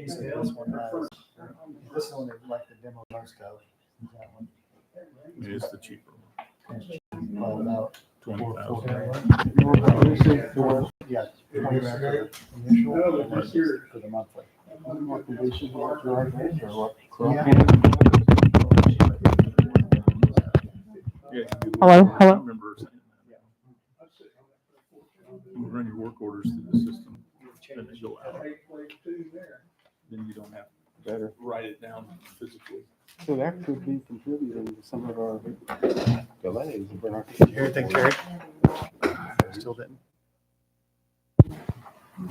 She said this one has, this is the one that like the demo most of. That one. It is the cheaper one. All about 20,000. Yeah, 20 grand for the initial, and then for the monthly. Yeah. Hello? I remember saying that. You run your work orders through the system, then they go out. Then you don't have Better. to write it down physically. So that could be contributing to some of our delays. If we're not Did you hear anything, Terry? Still didn't.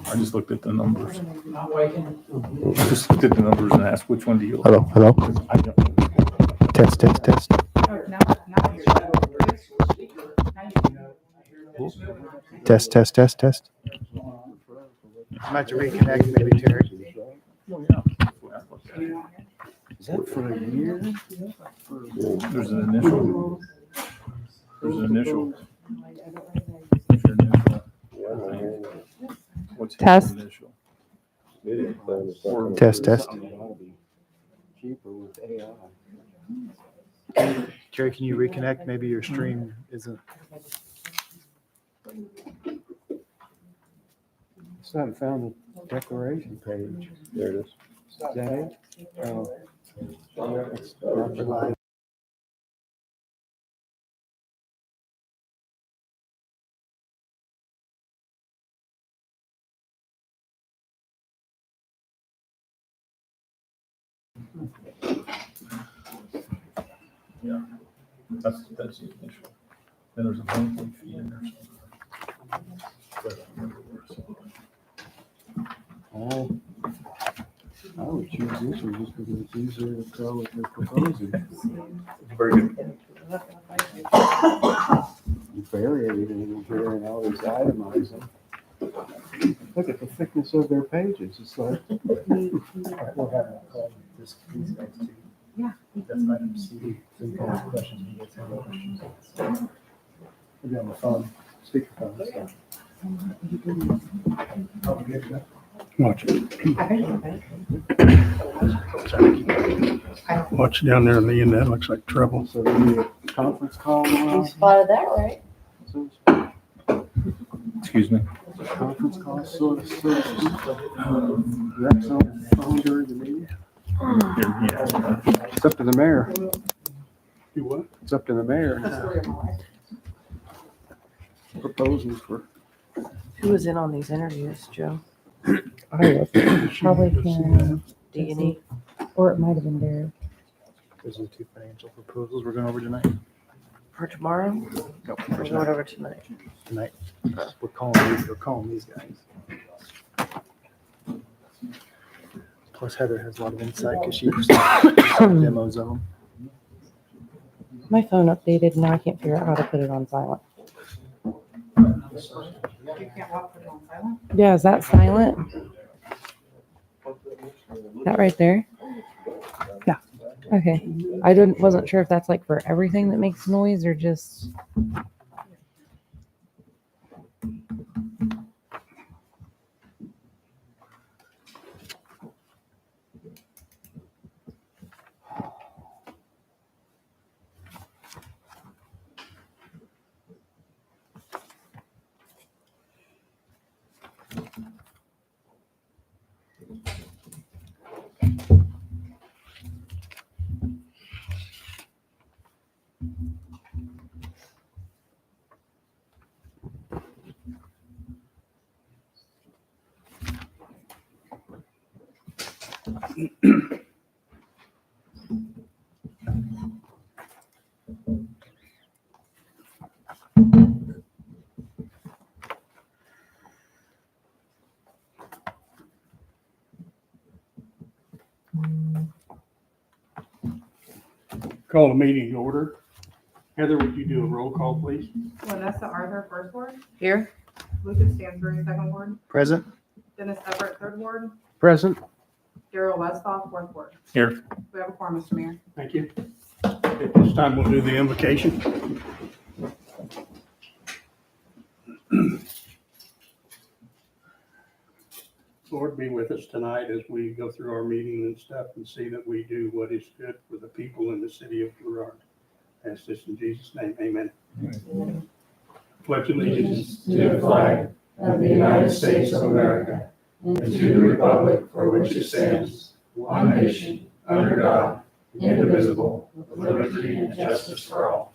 I just looked at the numbers. I just looked at the numbers and asked, which one do you like? Hello. I don't. Test. Test. I'm about to reconnect maybe, Terry. Oh, yeah. Is that for a year? There's an initial. There's an initial. There's your initial. What's Test. initial? Test. Cheaper with AI. Terry, can you reconnect? Maybe your stream isn't. Still haven't found the declaration page. There it is. Is that it? Oh. It's not reliable. Yeah. That's the initial. Then there's a monthly fee in there somewhere. But I don't remember where it's at. Oh. I would choose this one just because it's easier to tell what they're proposing. Very good. You vary everything in here and always itemize them. Look at the thickness of their pages. It's like, We'll have a call these guys too. Yeah. That's item C. So you can ask questions when you get some questions. We'll be on the phone, speakerphone. So. Oh, we good to go? watch Watch down there in the end. That looks like trouble. So we need a conference call tomorrow. You spotted that right. Excuse me. Conference call, so Rex on the phone during the meeting. Yeah. It's up to the mayor. You what? It's up to the mayor. Proposals for. Who was in on these interviews, Joe? I was probably Karen, D&E. or it might have been Derek. Those are the two financial proposals we're going over tonight. For tomorrow? Nope, We're going over tonight. tonight. We're calling these guys. Plus Heather has a lot of insight because she demos of them. My phone updated and now I can't figure out how to put it on silent. You can't put it on silent? Yeah, is that silent? That right there? Yeah. Okay. Wasn't sure if that's like for everything that makes noise or just. Call the meeting to order. Heather, would you do a roll call, please? Vanessa Arthur, first ward. Here? Lucas Stansbury, second ward. Present? Dennis Everett, third ward. Present. Daryl Westphal, fourth ward. Here. We have a quorum, Mr. Mayor. Thank you. At this time, we'll do the invocation. Lord, be with us tonight as we go through our meeting and stuff and see that we do what is good for the people in the city of Gerard. Ask this in Jesus' name, amen. Pledge allegiance to the flag of the United States of America and to the republic for which it stands, one nation, under God, indivisible, with liberty and justice for all.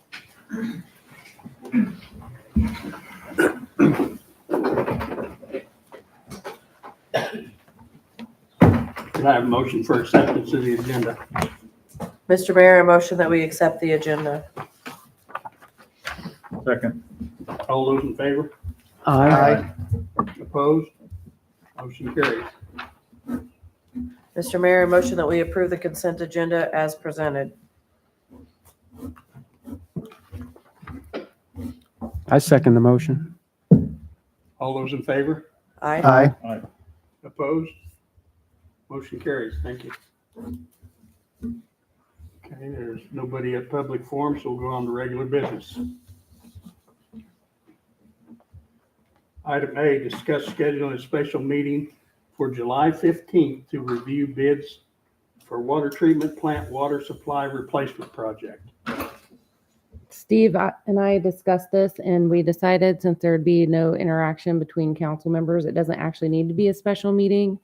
Can I have a motion for acceptance of the agenda? Mr. Mayor, I motion that we accept the agenda. Second. All those in favor? Aye. Opposed? Motion carries. Mr. Mayor, I motion that we approve the consent agenda as presented. I second the motion. All those in favor? Aye. Aye. Opposed? Motion carries. Thank you. Okay, there's nobody at public forum, so we'll go on to regular business. Item A, discuss scheduling a special meeting for July 15th to review bids for water treatment plant water supply replacement project. Steve and I discussed this and we decided since there'd be no interaction between council members, it doesn't actually need to be a special meeting.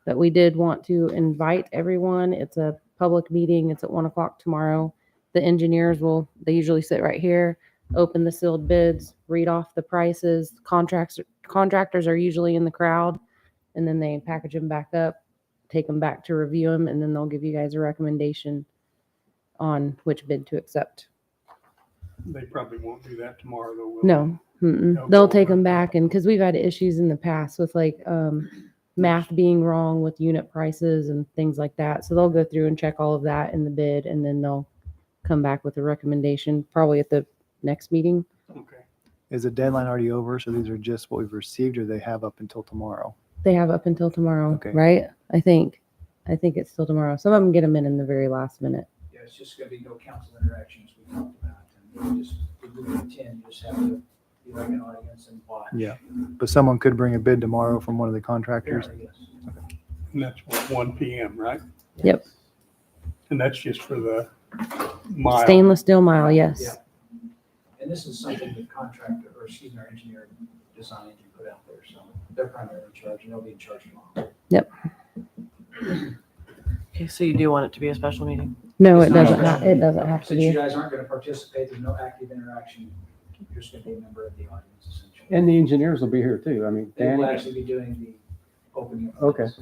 But we did want to invite everyone. It's a public meeting. It's at 1:00 tomorrow. The engineers they usually sit right here, open the sealed bids, read off the prices. Contractors are usually in the crowd, and then they package them back up, take them back to review them, and then they'll give you guys a recommendation on which bid to accept. They probably won't do that tomorrow, though, will No, No, they'll go take over. them back, and because we've had issues in the past with like math being wrong with unit prices and things like that. So they'll go through and check all of that in the bid, and then they'll come back with a recommendation probably at the next meeting. they? Okay. Is the deadline already over? So these are just what we've received, or they have up until tomorrow? They have up until tomorrow, Okay. right? I think it's still tomorrow. Some of them get them in the very last minute. Yeah, it's just gonna be no council interactions we talked about. And we do intend, you just have to be like an audience and watch. Yeah. But someone could bring a bid tomorrow from one of the contractors. Apparently, yes. And that's what, 1 PM, right? Yep. And that's just for the mile. Stainless steel mile, yes. Yeah. And this is something the contractor, or excuse me, our engineer designed and put out there, so they're primarily in charge, and they'll be in charge tomorrow. Okay, so you do want it to be a special meeting? No, It's it not doesn't. special. It doesn't have to Since you be. guys aren't gonna participate, there's no active interaction, you're just gonna be a member of the audience essentially. And the engineers will be here too. I mean, They will Danny. actually be doing the opening. of Okay. this.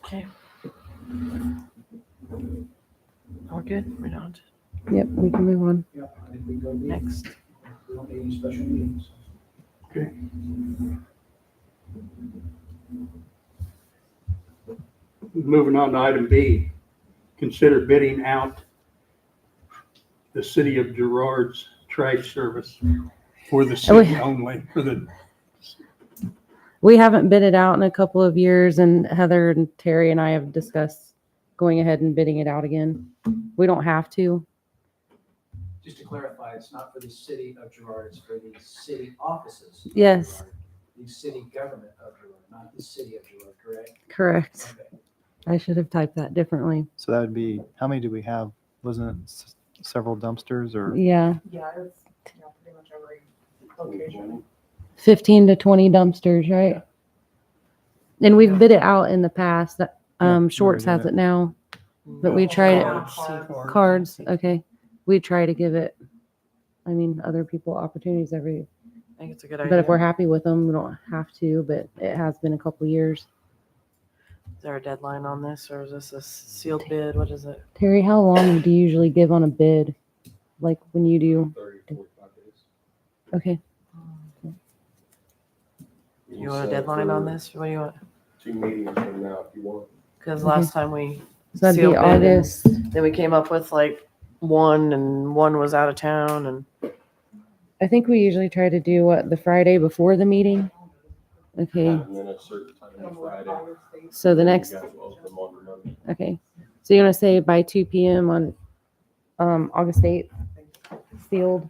Okay. We're good? We're not. Yep, we can move on. Yeah, I think we can go meet. Next. We don't need any special meetings. Okay. Moving on to item B, consider bidding out the city of Gerard's trash service for the city only, for the, We haven't bid it out in a couple of years, and Heather and Terry and I have discussed going ahead and bidding it out again. We don't have to. Just to clarify, it's not for the city of Gerard, it's for the city offices. of Yes. Girard, the city government of Gerard, not the city of Gerard, correct? Correct. Okay. I should have typed that differently. So that would be, how many do we have? Wasn't it several dumpsters or? Yeah, Yeah, it's, pretty much every location. 15 to 20 dumpsters, right? And we've bid it out in the past. That Shorts has it now. But we tried it. Cards, okay. We try to give it, I mean, other people opportunities I think it's a good but idea. if we're happy with them, we don't have to, but it has been a couple years. Is there a deadline on this, or is this a sealed bid? What is it? Terry, how long do you usually give on a bid? Like when you do? 30, 45 days. Okay, You want a deadline on this? What do you want? 2 meetings from now if you want. Because last time we, so that'd Sealed be bid and- August. then we came up with like one, and one was out of town, and I think we usually try to do what, the Friday before the meeting? Okay, And then a certain time on Friday. so the next, You guys will open them on Monday. okay. So you're gonna say by 2 p.m. on August 8th, sealed?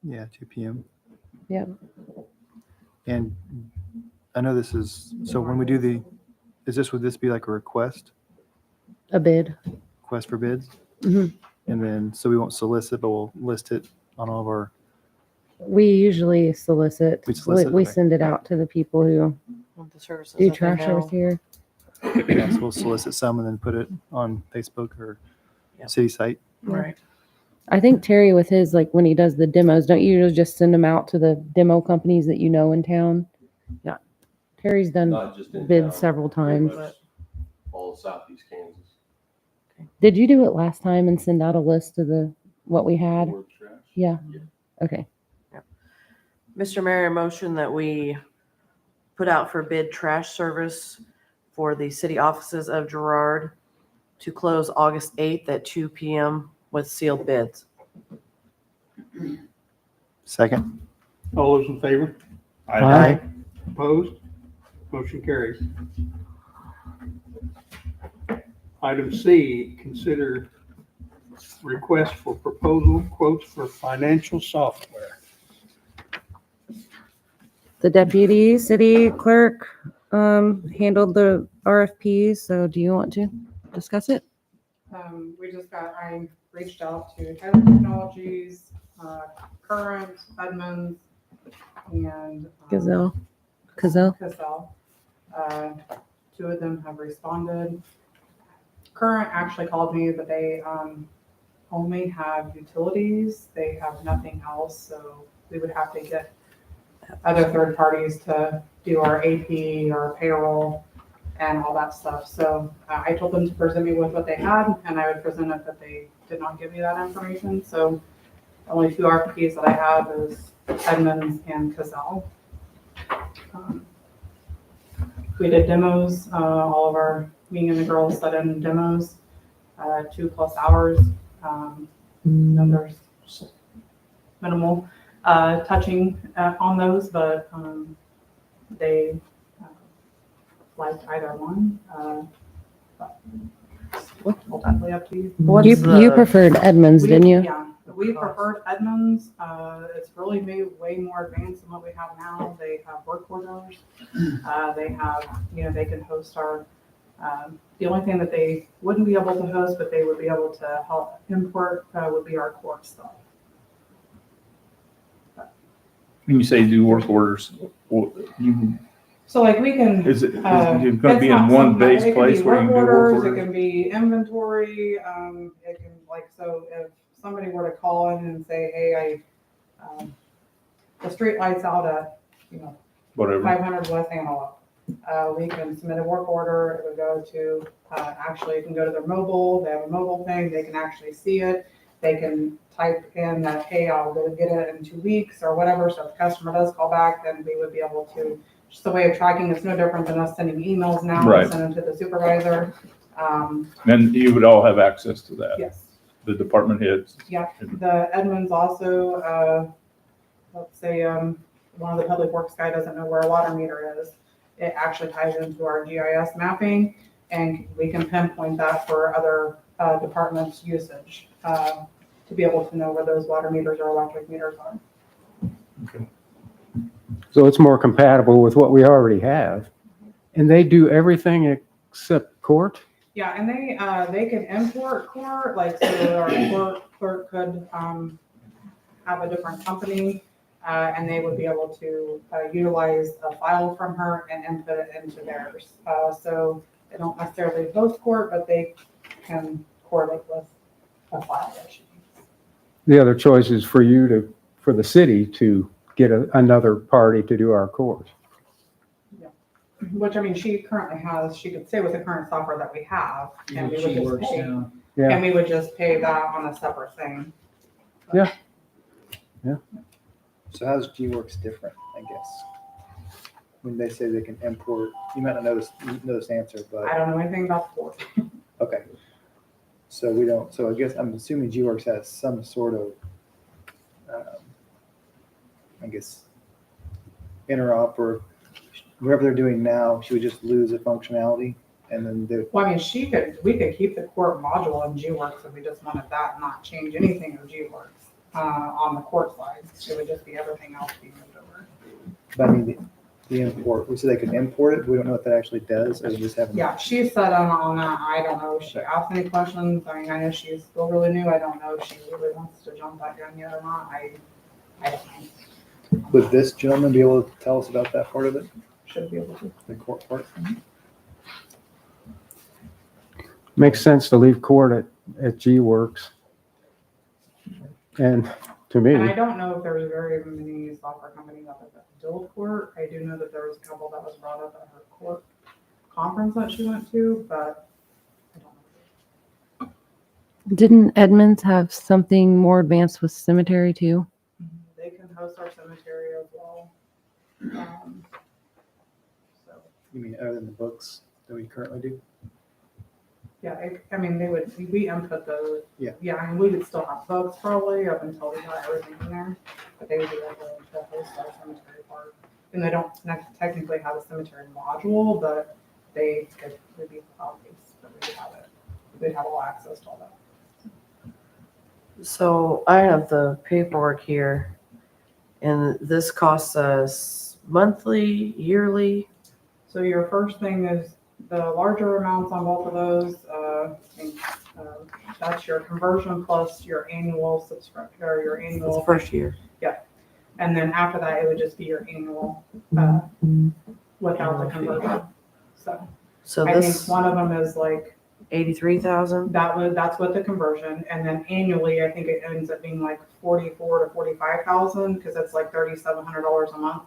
Yeah, 2 PM. Yep. And I know this is, so when we do would this be like a request A bid. for bids? Mhm. And then, so we won't solicit, but we'll list it on all of our, We usually solicit. We solicit, We okay. send it out to the people who With the services do that they trash know. service here. yeah, so we'll solicit some and then put it on Facebook or Yep. city site. Right. I think Terry with his, like when he does the demos, don't you usually just send them out to the demo companies that you know in town? Yeah. Terry's done Not just in bids town, several pretty times. much all of southeast Kansas. Did you do it last time and send out a list of what we had? Word trash. Yeah. Yeah. Okay. Mr. Mayor, motion that we put out for bid trash service for the city offices of Girard to close August 8th at 2 PM with sealed bids. Second. All those in favor? Aye. Opposed? Motion carries. Item C, consider request for proposal quotes for financial software. The deputy city clerk handled the RFPs. So do you want to discuss it? I reached out to Tyler Technologies, Current, Edmunds, and. Gazelle. Gazelle. Cassell. Two of them have responded. Current actually called me, but they only have utilities. They have nothing else, so we would have to get other third parties to do our AP, our payroll, and all that stuff. So I told them to present me with what they had, and I would present it, but they did not give me that information. So the only two RFPs that I have is Edmunds and Cassell. We did demos, all of our, me and the girls set in demos, 2+ hours. There's minimal touching on those, but they liked either one. But it's totally up to you. You preferred Edmonds, didn't you? Yeah, we preferred Edmunds. It's really way more advanced than what we have now. They have work orders. They have, they can host our, the only thing that they wouldn't be able to host, but they would be able to help import, would be our court stuff. When you say do work orders, So like we can. is it going to It's be not in one something that- base it can place be where you can do work orders, orders? It can be inventory, it can so if somebody were to call in and say, hey, the street lights out at, Whatever. 500 West Antelope. We can submit a work order, it would go to, actually, it can go to their mobile, they have a mobile thing, they can actually see it. They can type in that, hey, I'll go get it in 2 weeks or whatever, so if the customer does call back, then we would be able to, just the way of tracking, it's no different than us sending emails now, Right. send them to the supervisor. Then you would all have access to that, Yes, the department heads. the Edmunds also, let's say, one of the public works guy doesn't know where a water meter is. It actually ties into our GIS mapping, and we can pinpoint that for other departments' usage, to be able to know where those water meters or electric meters are. So it's more compatible with what we already have. And they do everything except court? Yeah, and they can import court, like, so our court clerk could have a different company, and they would be able to utilize a file from her and input it into theirs. So they don't necessarily host court, but they can correlate with a file that she needs. The other choice is for for the city to get another party to do our court. Which, I mean, she currently has, she could stay with the current software that we have, and we would just pay, Yeah. and we would just pay that on a separate thing. So how's G-Works different, I guess? When they say they can import, you might not know this answer, I but, don't know anything about the court. okay. So we don't, so I guess I'm assuming G-Works has some sort of, I guess, interop or whatever they're doing now, she would just lose the functionality and then they, Well, I mean, we could keep the court module in G-Works if we just wanted that, not change anything in G-Works. on the court side. It would just be everything else being moved over. But I mean, the import, we said they can import it, we don't know what that actually does, or we just haven't. Yeah, she said on that, I don't know if she asked any questions. I mean, I know she's still really new. I don't know if she really wants to jump that gun yet or not. I don't know. Would this gentleman be able to tell us about that part of it, Should be able to. the court part? Makes sense to leave court at G-Works. And to me, And I don't know if there's very many software companies out there that deal with court. I do know that there was a couple that was brought up at her court conference that she went to, but I don't know. Didn't Edmonds have something more advanced with cemetery too? They can host our cemetery as well. So, You mean other than the books that we currently do? yeah, I mean, we input those. Yeah. Yeah, I mean, we would still have books probably up until we got everything in there, but they would be able to host our cemetery part. And they don't technically have a cemetery module, but it would be obvious that we would have it. They'd have all access to all that. So I have the paperwork here, and this costs us monthly, yearly. So your first thing is the larger amounts on both of those. That's your conversion plus your annual subscription or your It's the annual. first year. And then after that, it would just be your annual without the conversion. So I think this one of them is like 83,000. that's with the conversion, and then annually, I think it ends up being like 44 to 45,000 because it's like $3,700 a month.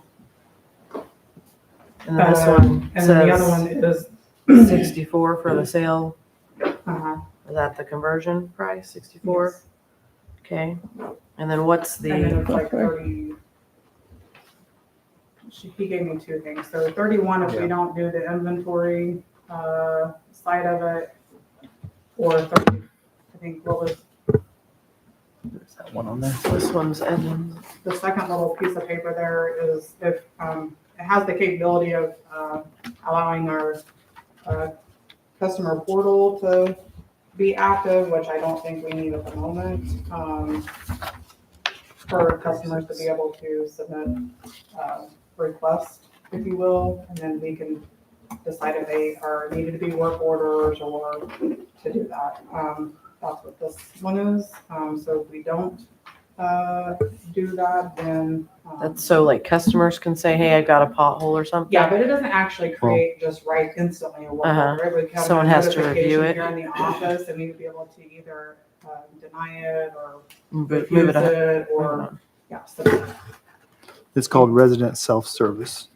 And then this one And then the other says one is 64 for the sale. uh-huh, Is that the conversion price? 64. yes. Okay. And then what's And then the it's like 30. He gave me two things. So 31 if we don't do the inventory side of it, or 30. I think what was There's that one on there. this one's Edmonds. the second little piece of paper there is if it has the capability of allowing our customer portal to be active, which I don't think we need at the moment, for customers to be able to submit requests, if you will, and then we can decide if they are needed to be work orders or to do that. That's what this one is. So if we don't do that, then That's so like customers can say, hey, I got a pothole or something. yeah, but it doesn't actually create just right instantly a work Uh-huh. order. It would come Someone a has to review notification it. here in the office, and we would be able to either deny it or Move refuse it up. it, or yeah. It's called resident self-service.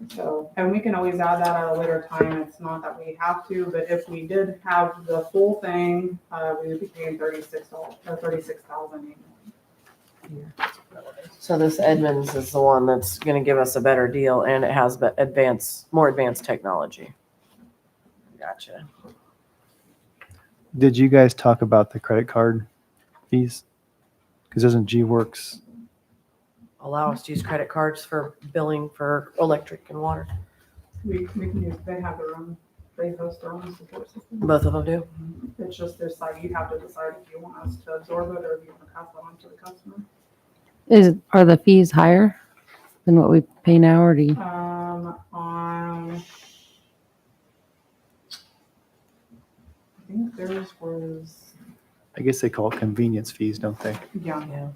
So, and we can always add that at a later time. It's not that we have to, but if we did have the full thing, we would be paying $36 or $36,000 annually. So this Edmonds is the one that's going to give us a better deal, and it has more advanced technology. Gotcha. Did you guys talk about the credit card fees? Because doesn't G-Works, Allow us to use credit cards for billing for electric and water. We can use, they have their own, they host their own support system. Both of them do. It's just their side, you have to decide if you want us to absorb it or if you want to pass it on to the customer. Are the fees higher than what we pay now, or do you? I think theirs was, I guess they call it convenience fees, don't they? yeah, Yeah.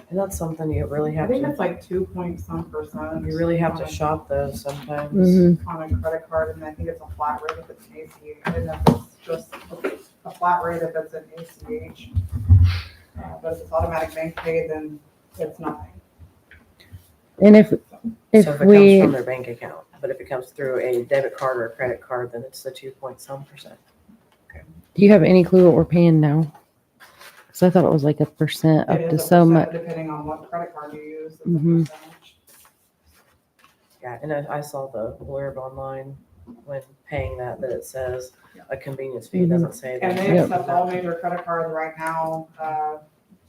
And that's something you really I have think to, it's like 2.some%. you really have to shop those sometimes. Mhm. On a credit card, and I think it's a flat rate if it's an ACH, I don't know if it's just a flat rate if it's an ACH. But if it's automatic bank pay, then it's nothing. And if So if it comes we, from their bank account, but if it comes through a debit card or a credit card, then it's the 2.some%. do you have any clue what we're paying now? Because I thought it was like 1% up It to is a so percent much. depending on what credit card you use. It's a Mhm. percentage. Yeah, and I saw the blurb online when paying that it says a convenience fee. It doesn't say And that. they Yep. accept all major credit cards right now.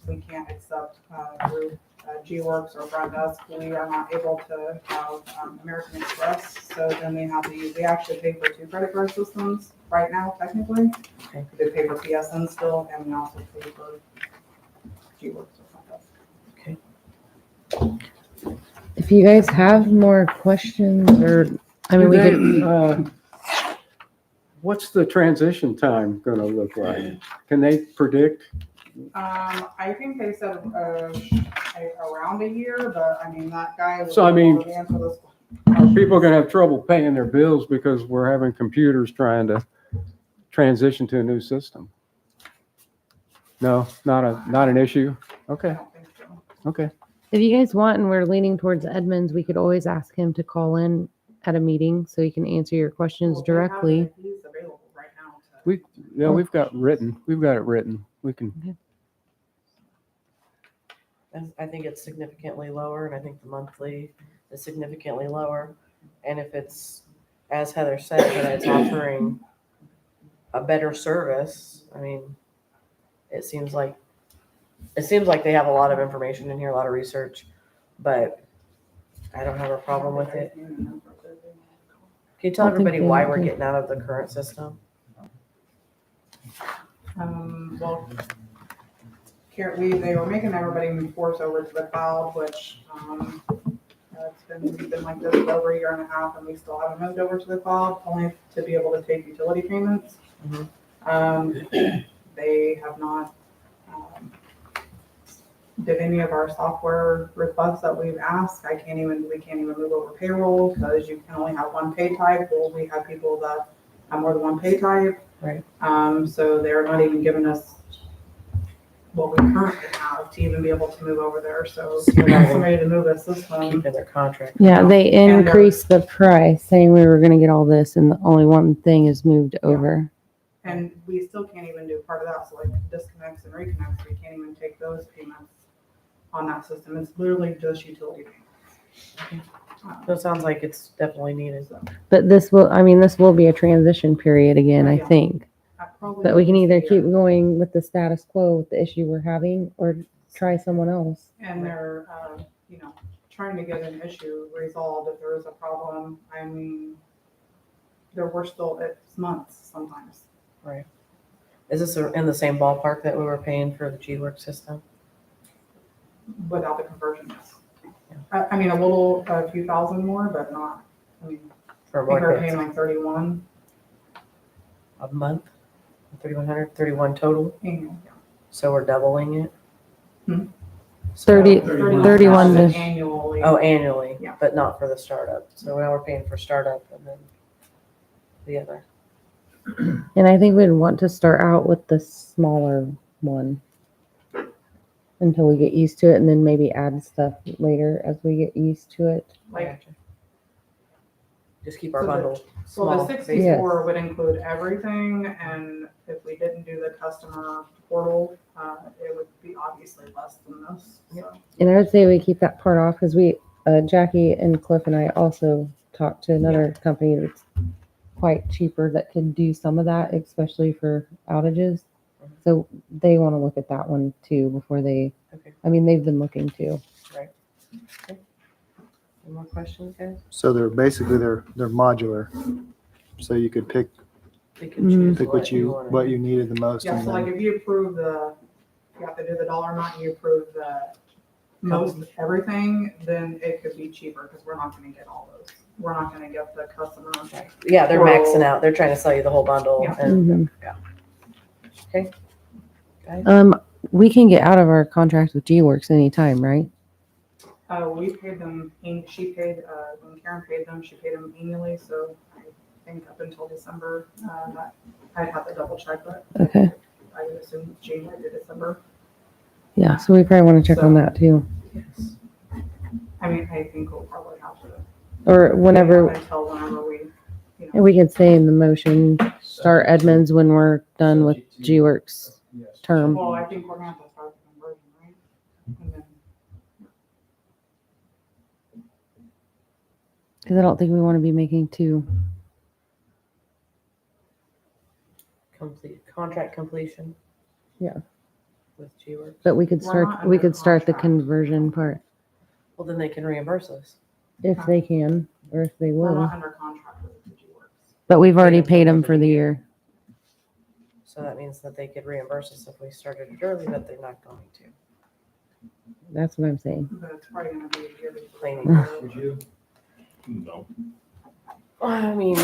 We can't accept through G-Works or Front Desk, we are not able to have American Express, so then we actually pay for 2 credit card systems right now, technically. Okay. They pay for PSN still, and we also pay for G-Works or Front Desk. If you guys have more questions or, I mean, we could, What's the transition time gonna look like? Can they predict? I think they said around a year, but I mean, that guy was So, I mean- able to answer this. Are people gonna have trouble paying their bills because we're having computers trying to transition to a new system? No, not an issue? I Okay, don't think so. okay. if you guys want and we're leaning towards Edmonds, we could always ask him to call in at a meeting so he can answer your questions Well, they have directly. it. He's available right now. To- We've got it written. We can, I think it's significantly lower, and I think the monthly is significantly lower. And if it's, as Heather said, that it's offering a better service, I mean, it seems like they have a lot of information in here, a lot of research, but I don't have a problem with it. Can you tell I don't think everybody they why do. we're getting out of the current system? Well, they were making everybody move force over to the cloud, which, we've been like this for over a year and a half, and we still haven't moved over to the cloud, only to be able to take utility payments. They have not, did any of our software requests that we've asked. We can't even move over payroll because you can only have one pay type. Well, we have people that have more than one pay type. Right. So they're not even giving us what we currently have to even be able to move over there. So if you want somebody to move a system, Keeping their contract. Yeah, they And they're- increased the price, saying we were gonna get all this and the only one thing is moved over. and we still can't even do part of that. So like disconnects and reconnects, we can't even take those payments on that system. It's literally just utility payments. So it sounds like it's definitely needed. But this will be a transition period again, I Yeah. think. That probably But we can either needs to keep be- going with the status quo with the issue we're having or try someone else. And they're, trying to get an issue resolved if there is a problem. I mean, it's months sometimes. Is this in the same ballpark that we were paying for the G-Work system? Without the conversion, yes. I mean, a few thousand more, but not, I mean, For I think we're more paying bids? like 31. A month? 3,100, 31 total? Yeah. So we're doubling it? Hmm. 30 31 to, Annually. Oh, annually, Yeah. but not for the startup. So now we're paying for startup and then the other. and I think we'd want to start out with the smaller one until we get used to it and then maybe add stuff later as we get used to it. Like, Just keep our So the- bundle well, small. the 64 would include everything, and if we didn't do the customer portal, it would be obviously less than this. So. And I would say we keep that part off because Jackie and Cliff and I also talked to another company that's quite cheaper that could do some of that, especially for outages. So they want to look at that one too before they, Okay. I mean, they've been looking too. Any more questions, guys? So they're basically, they're modular. So you could pick You can choose what you wanna- needed the most. Yeah, and so like then- if you approve you have to do the dollar amount, and you approve the most everything, then it could be cheaper, because we're not gonna get all those. We're not gonna get the customer. Yeah, they're Well- maxing out. They're trying to sell you the whole bundle. Yeah. And Mhm. guys, We can get out of our contract with G-Works anytime, right? We paid them, she paid, when Karen paid them, she paid them annually, so I think up until December, I'd have to double check, but Okay. I would assume January to December. Yeah, so we probably want to check on that too. yes. I mean, I think we'll probably have to. Or whenever, Until whenever we, and we could say in the motion, start Edmonds when we're done with G-Works Yes. term. Well, I think we're gonna have to start the conversion, right? And then, Because I don't think we want to be making two. Contract completion. with G-Works? But we could We're not start, we under could start the contract. conversion part Well, then they can reimburse us. if they can, or if they We're will. not under contract with Digiworks. But we've already them paid for them the for the year. So that means that they could reimburse us if we started it early, but they're not going to. That's what I'm saying. But it's probably gonna be a yearly. Cleaning. Would you? No. I mean,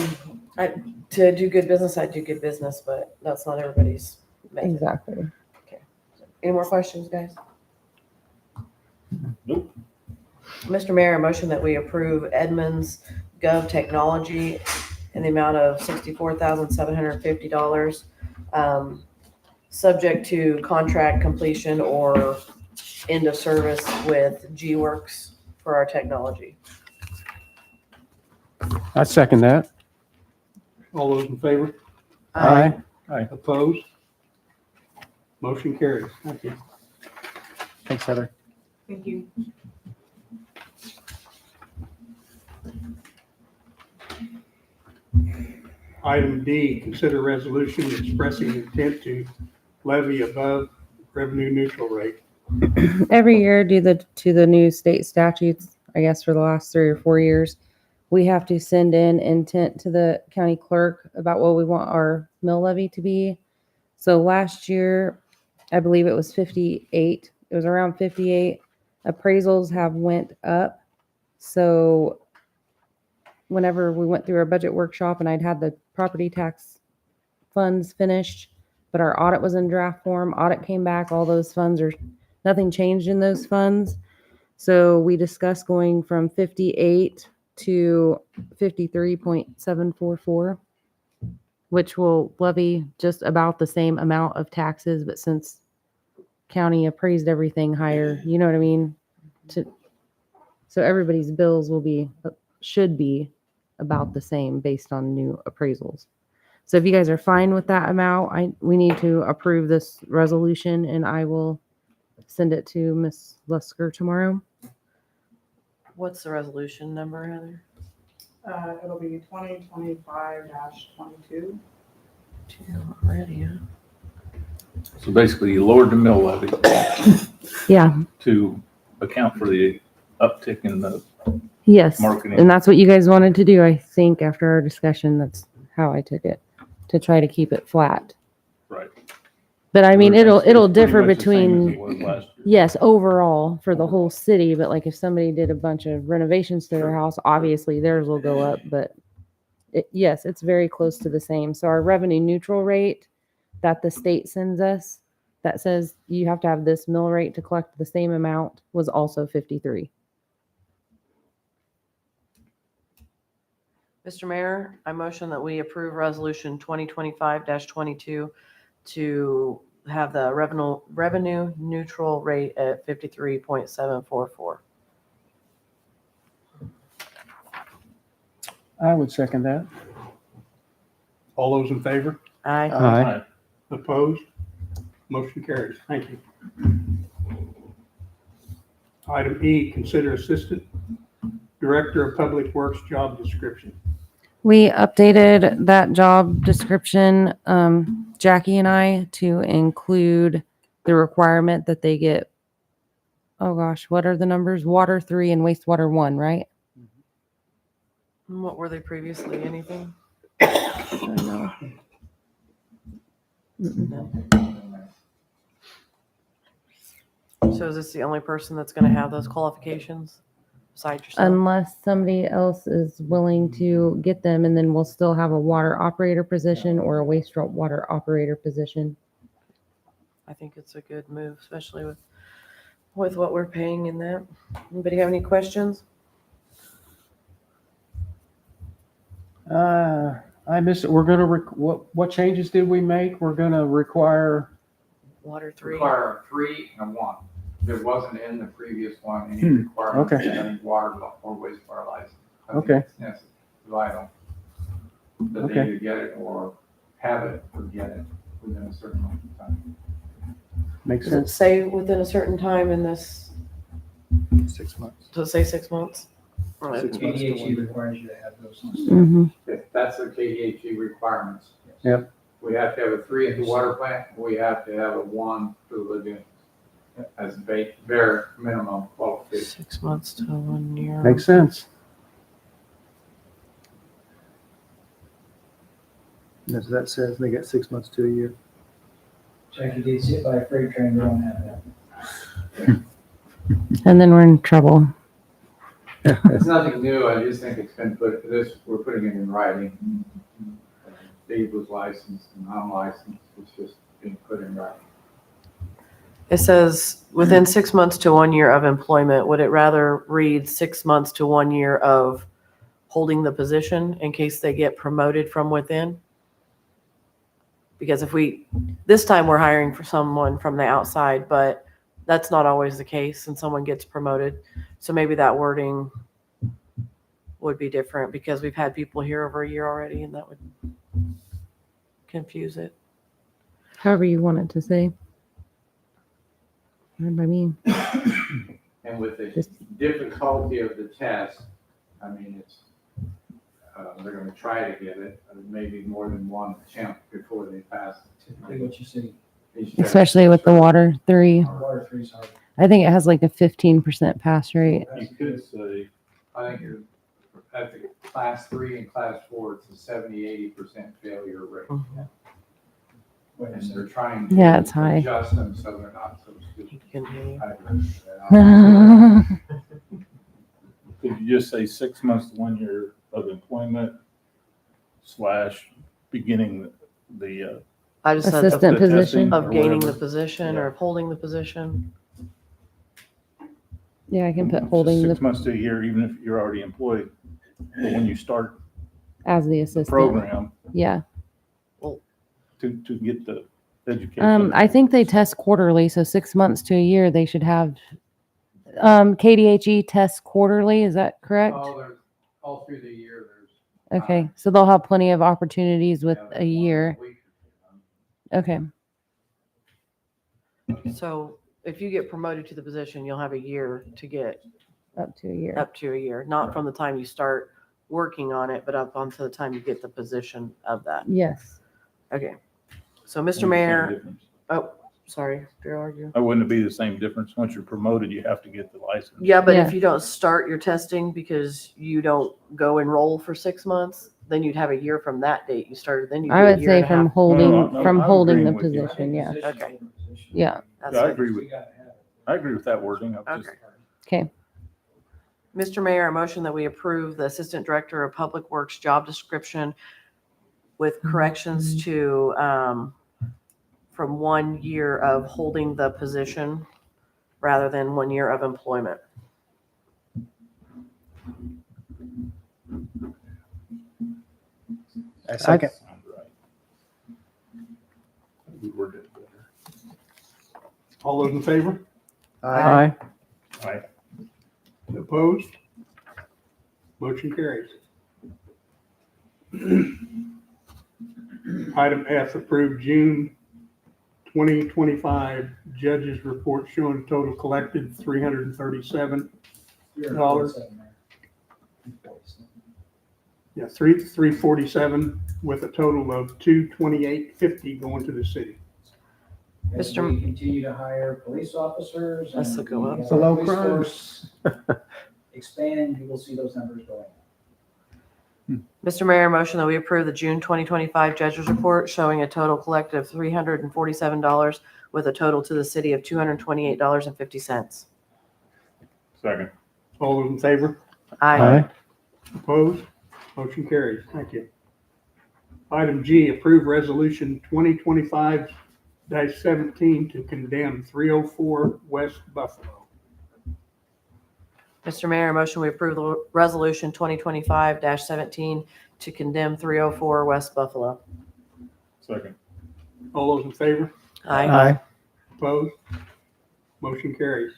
to do good business, I do good business, but that's not everybody's method. Exactly. Any more questions, guys? Nope. Mr. Mayor, a motion that we approve Edmunds Gov Technology in the amount of $64,750, subject to contract completion or end of service with G-Works for our technology. I second that. All those in favor? Aye. Opposed? Motion carries. Thank you. Thanks, Heather. Thank you. Item D, consider resolution expressing intent to levy above revenue neutral rate. Every year due to the new state statutes, I guess for the last 3 or 4 years, we have to send in intent to the county clerk about what we want our mill levy to be. So last year, I believe it was 58. It was around 58. Appraisals have went up. So whenever we went through our budget workshop and I'd had the property tax funds finished, but our audit was in draft form, audit came back, all those funds are, nothing changed in those funds. So we discussed going from 58 to 53.744, which will levy just about the same amount of taxes, but since county appraised everything higher, you know what I mean? So everybody's bills should be about the same based on new appraisals. So if you guys are fine with that amount, we need to approve this resolution and I will send it to Ms. Lusker tomorrow. What's the resolution number, Heather? It'll be 2025-22. Already, huh? So basically, you lowered the mill levy Yeah, to account for the uptick in the yes. marketing. And that's what you guys wanted to do, I think, after our discussion. That's how I took it, to try to keep it flat. Right. But I mean, it'll It's pretty differ much the same as between, it was last year. yes, overall for the whole city, but like if somebody did a bunch of renovations to their house, obviously theirs will go up, but yes, it's very close to the same. So our revenue neutral rate that the state sends us, that says you have to have this mill rate to collect the same amount, was also 53. Mr. Mayor, I motion that we approve resolution 2025-22 to have the revenue neutral rate at 53.744. I would second that. All those in favor? Aye. Aye. Opposed? Motion carries. Thank you. Item E, consider Assistant Director of Public Works job description. We updated that job description, Jackie and I, to include the requirement that they get, oh gosh, what are the numbers? Water 3 and wastewater 1, right? And what were they previously? Anything? I don't know. Mm-mm. So is this the only person that's going to have those qualifications besides yourself? Unless somebody else is willing to get them, and then we'll still have a water operator position or a wastewater operator position. I think it's a good move, especially with what we're paying in that. Anybody have any questions? I missed it. We're gonna, what changes did we make? We're gonna require, Water 3. Require a 3 and a 1. There wasn't in the previous one any requirement okay. of any water or wastewater license. I think Okay. it's necessary, vital, that they Okay. either get it or have it or get it within a certain amount of time. makes Does it sense. say within a certain time in this? 6 months. Does it say 6 months? Or 6 months to KDHE one. requires you to have those. Mm-hmm. That's the KDHE requirements. Yep. We have to have a 3 at the water plant, we have to have a 1 for the lagoon. As bare minimum qualification. 6 months to 1 year. Makes sense. As that says, they get 6 months to a year. Jackie gets hit by a freight train, they don't have that. And then we're in trouble. It's nothing new, I just think it's been we're putting it in writing. Steve was licensed and I'm licensed, it's just being put in writing. It says within 6 months to 1 year of employment. Would it rather read 6 months to 1 year of holding the position in case they get promoted from within? Because this time we're hiring for someone from the outside, but that's not always the case and someone gets promoted. So maybe that wording would be different because we've had people here over a year already and that would confuse it. However you want it to say. Fine by me. And with the difficulty of the test, I mean, they're gonna try to get it, maybe more than one attempt before they pass it. Typically what you see, These tests- Especially with the water 3. water 3's hard. I think it has like a 15% pass rate. You could say, I think at the class 3 and class 4, it's a 70-80% failure rate. Wait a And second. they're trying to Yeah, it's high. adjust them so they're not so stupid. Continue. I agree with that. could you just say 6 months to 1 year of employment / beginning the I just said Assistant the position. testing of or gaining the whatever. position or of holding the position. Yeah, I can put holding 6 the months to a year, even if you're already employed. But when you start as the the assistant. program Yeah. to get the education. I think they test quarterly, so 6 months to a year they should have. KDHE tests quarterly, is that correct? All through the year, there's. Okay, so they'll have plenty of opportunities with a year. Okay, So if you get promoted to the position, you'll have a year to get up to a year. up to a year, not from the time you start working on it, but up until the time you get the position of that. Yes. Okay. So, Wouldn't Mr. be the same Mayor, difference. oh, sorry, did I argue? Wouldn't it be the same difference? Once you're promoted, you have to get the license. Yeah, but Yeah. if you don't start your testing because you don't go enroll for 6 months, then you'd have a year from that date you started, then you I would say from holding, No, from I'm holding the agreeing with you. position, yeah. Okay. Yeah. That's Yeah, I fine. agree with, I agree with that wording. I'm just- Okay. Okay, Mr. Mayor, a motion that we approve the Assistant Director of Public Works job description with corrections to, from 1 year of holding the position rather than 1 year of employment. I second. Sounds right. We worded it better. All those in favor? Aye. Aye. Opposed? Motion carries. Item F, approved June 2025 judges report showing total collected $337. Yeah, 347 with a total of 228.50 going to the city. As Mr. we continue to hire police officers. That's and a good one. we It's a low have our crime. police force expand, you will see those numbers going. Mr. Mayor, motion that we approve the June 2025 judges report showing a total collected of $347 with a total to the city of $228.50. Second. All those in favor? Aye. Opposed? Motion carries. Thank you. Item G, approve resolution 2025-17 to condemn 304 West Buffalo. Mr. Mayor, motion we approve the resolution 2025-17 to condemn 304 West Buffalo. Second. All those in favor? Aye. Opposed? Motion carries.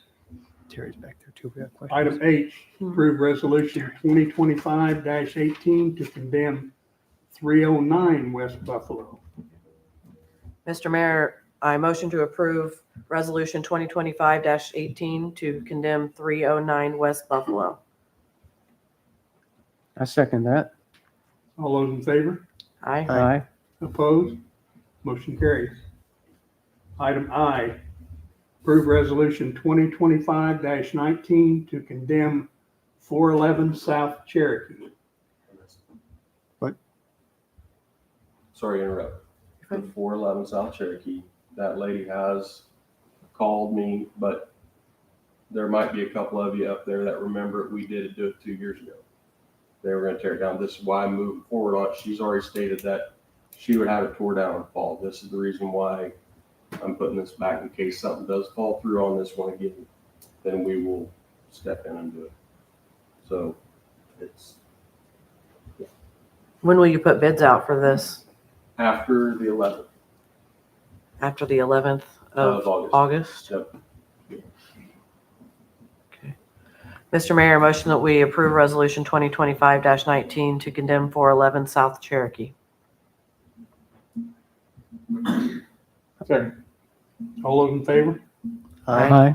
Terry's back there too. We got questions. Item H, approve resolution 2025-18 to condemn 309 West Buffalo. Mr. Mayor, I motion to approve resolution 2025-18 to condemn 309 West Buffalo. I second that. All those in favor? Aye. Aye. Opposed? Motion carries. Item I, approve resolution 2025-19 to condemn 411 South Cherokee. Sorry to interrupt. For 411 South Cherokee, that lady has called me, but there might be a couple of you up there that remember we did do it 2 years ago. They were gonna tear it down. This is why I'm moving forward on it. She's already stated that she would have it tore down in fall. This is the reason why I'm putting this back in case something does fall through on this one again, then we will step in and do it. So it's When will you put bids out for this? after the 11th After the 11th of of August. August? Yep. Mr. Mayor, motion that we approve resolution 2025-19 to condemn 411 South Cherokee. Second. All those in favor? Aye.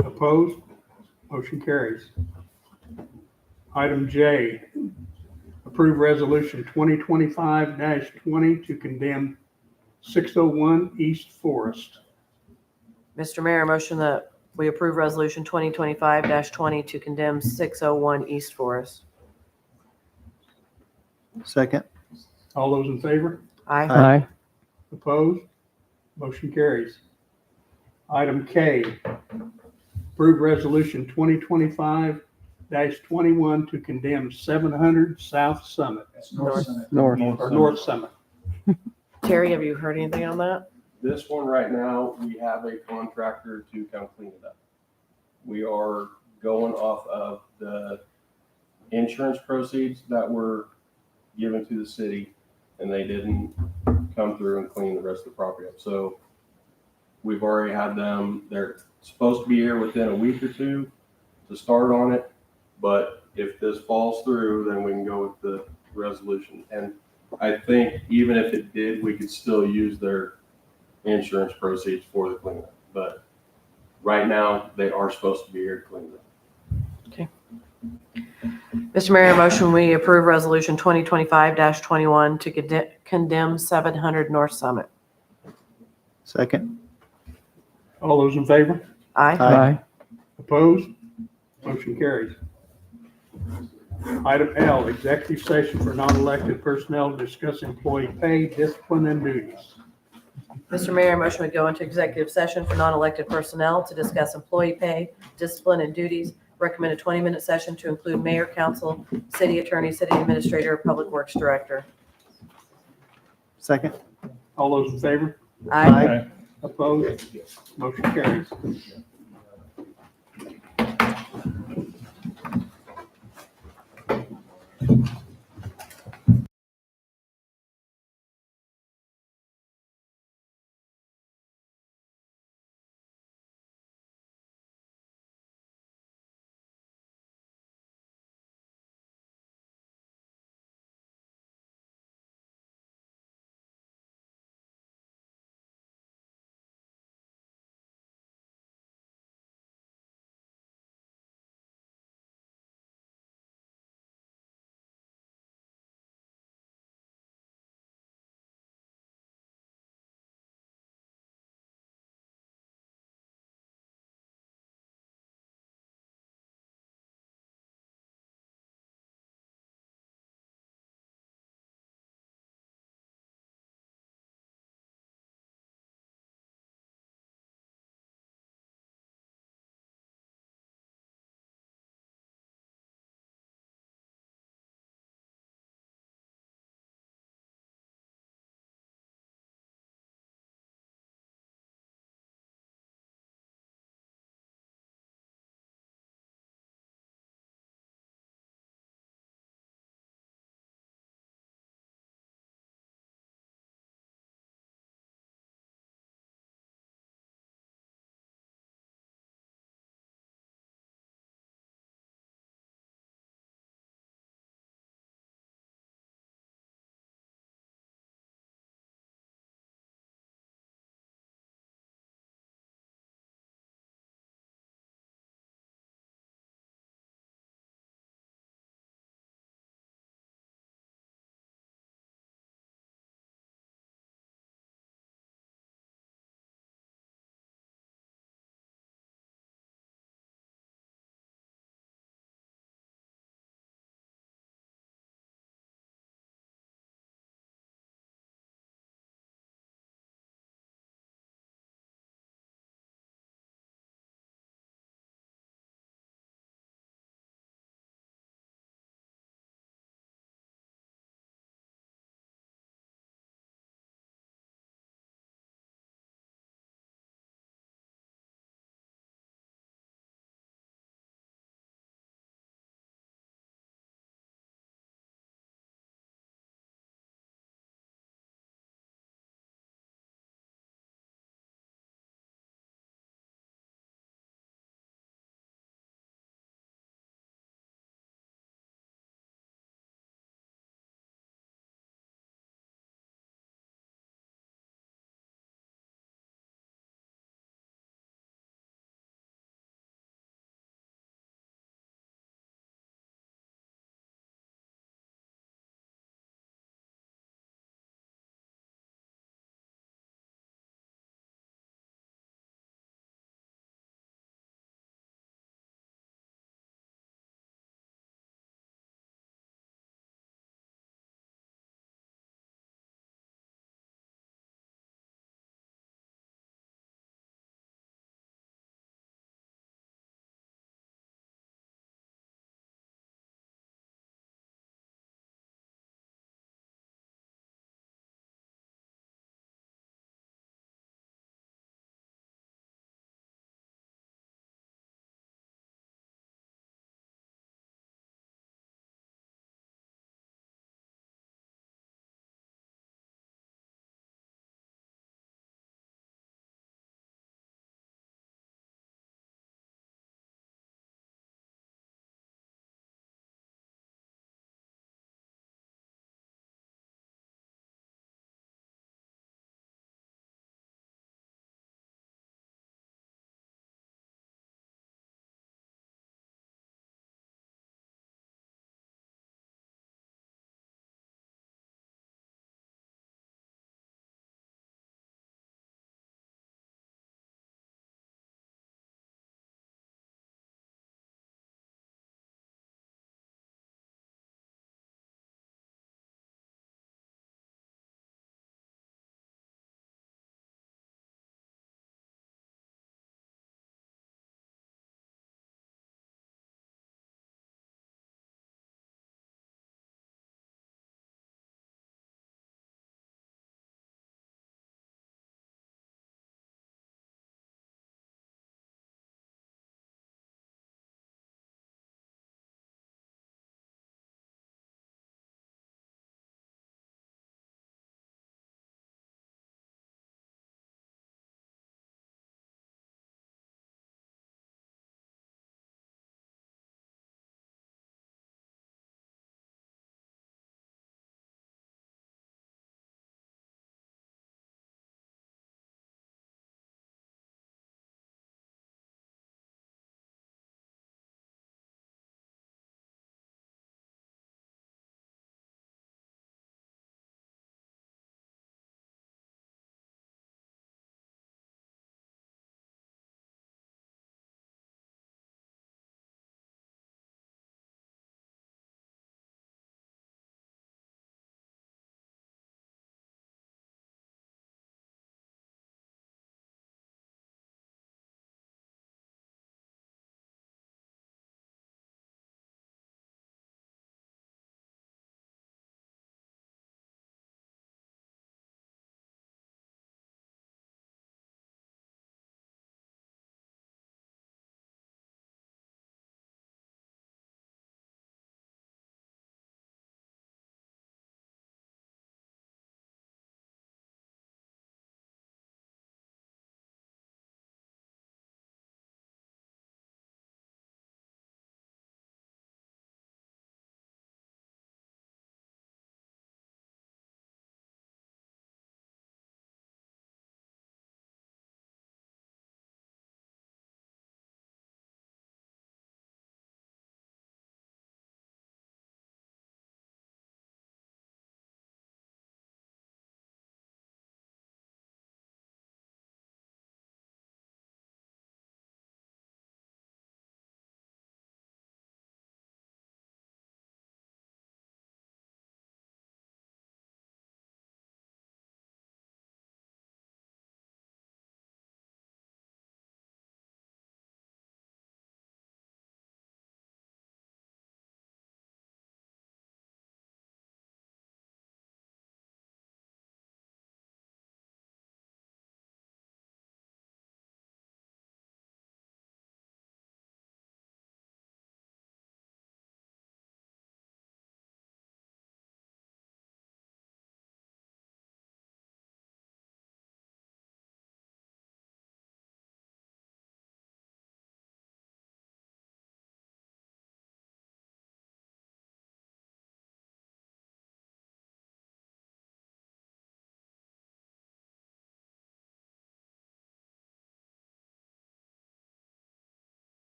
Opposed? Motion carries. Item J, approve resolution 2025-20 to condemn 601 East Forest. Mr. Mayor, motion that we approve resolution 2025-20 to condemn 601 East Forest. Second. All those in favor? Aye. Aye. Opposed? Motion carries. Item K, approve resolution 2025-21 to condemn 700 South Summit, North. or North Summit. Terry, have you heard anything on that? This one right now, we have a contractor to come clean it up. We are going off of the insurance proceeds that were given to the city, and they didn't come through and clean the rest of the property up. So we've already had them, they're supposed to be here within a week or two to start on it. But if this falls through, then we can go with the resolution. And I think even if it did, we could still use their insurance proceeds for the cleanup. But right now, they are supposed to be here to clean it up. Mr. Mayor, motion we approve resolution 2025-21 to condemn 700 North Summit. Second. All those in favor? Aye. Aye. Opposed? Motion carries. Item L, executive session for non-elected personnel to discuss employee pay, discipline, and duties. Mr. Mayor, motion we go into executive session for non-elected personnel to discuss employee pay, discipline, and duties. Recommend a 20-minute session to include mayor, council, city attorney, city administrator, public works director. Second. All those in favor? Aye. Opposed? Motion carries.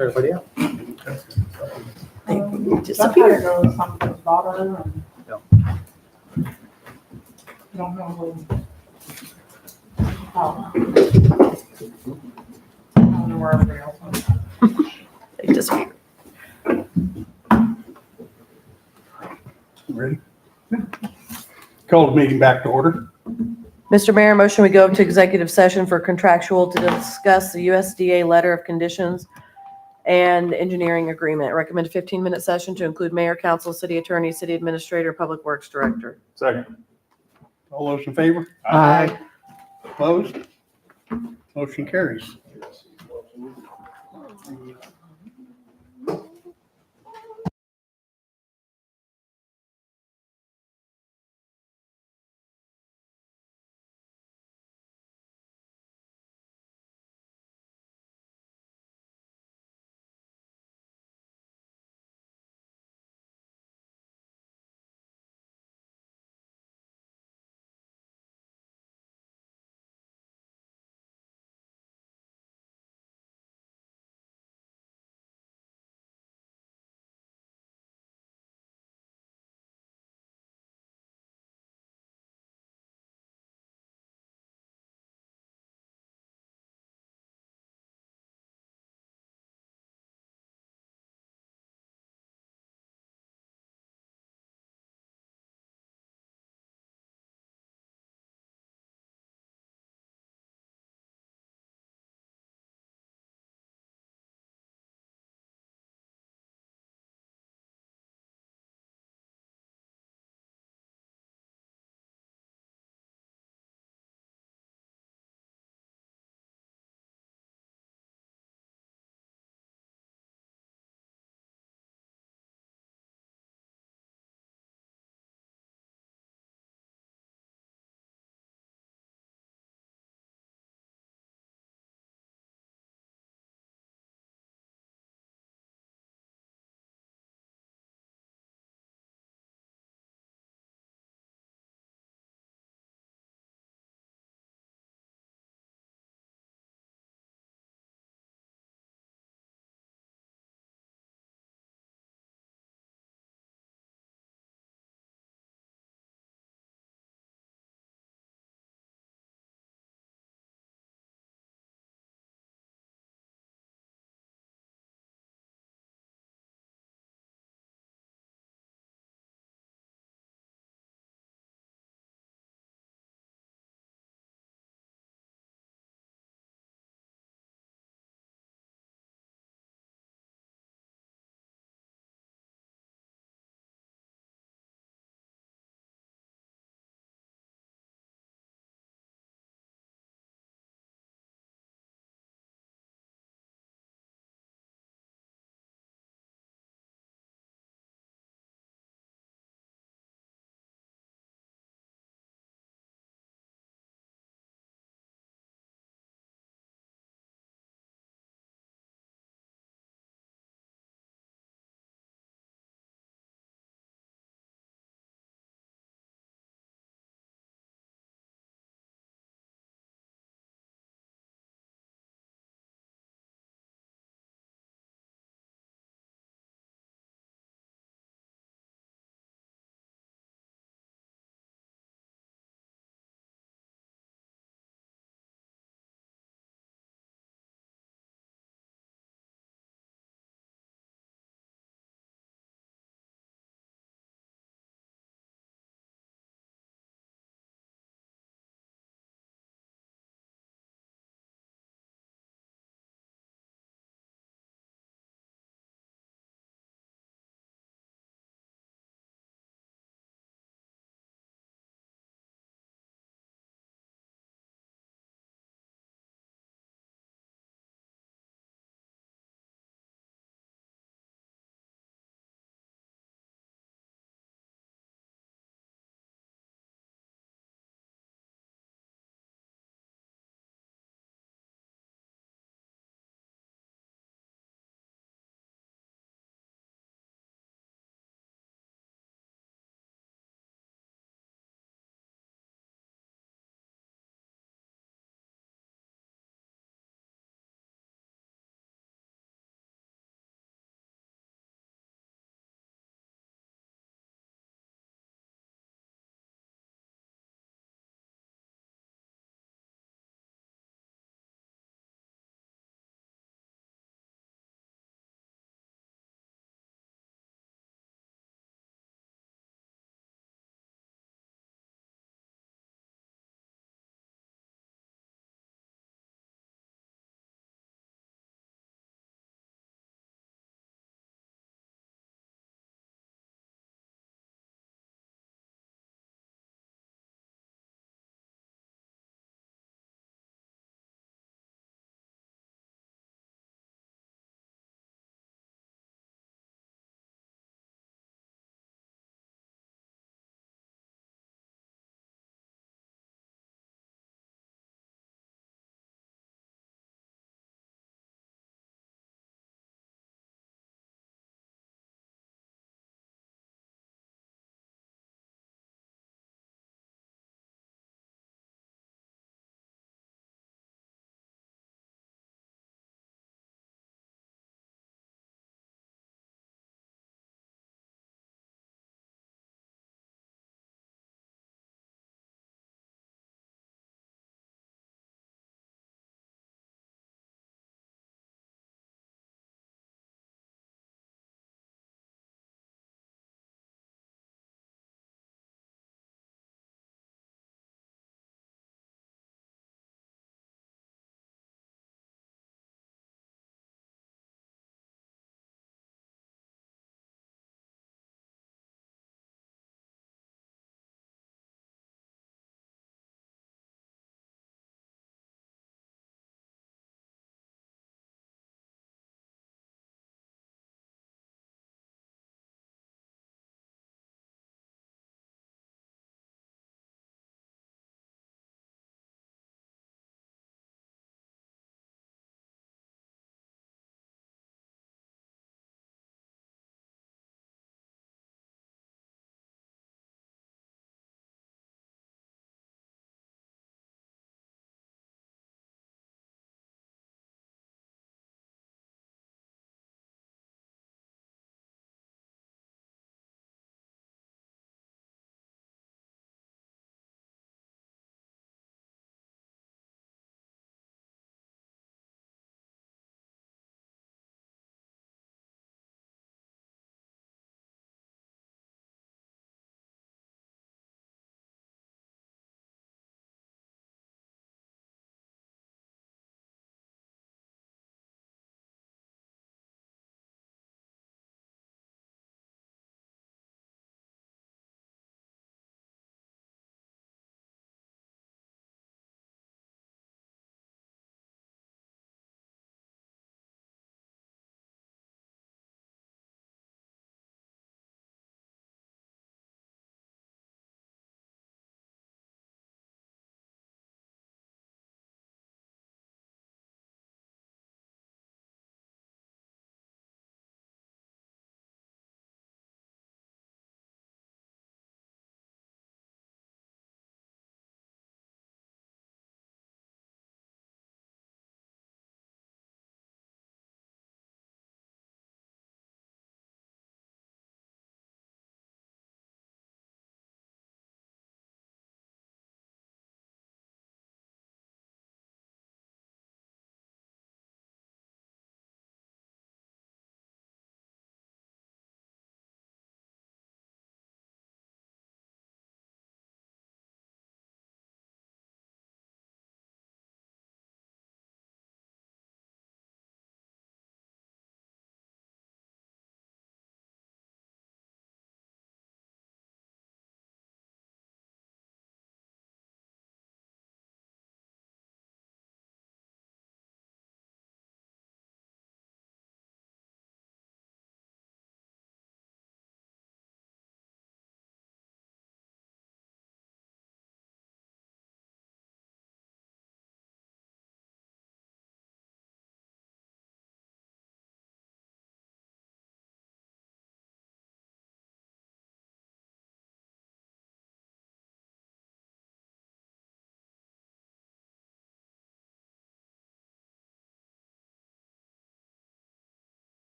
Everybody out? Jeff had to go with something's daughter and. Don't know who. Oh. I don't know where everybody else went. They disappeared. Ready? Call the meeting back to order. Mr. Mayor, motion we go to executive session for contractual to discuss the USDA letter of conditions and engineering agreement. Recommend a 15-minute session to include mayor, council, city attorney, city administrator, public works director. Second. All those in favor? Aye. Opposed? Motion carries.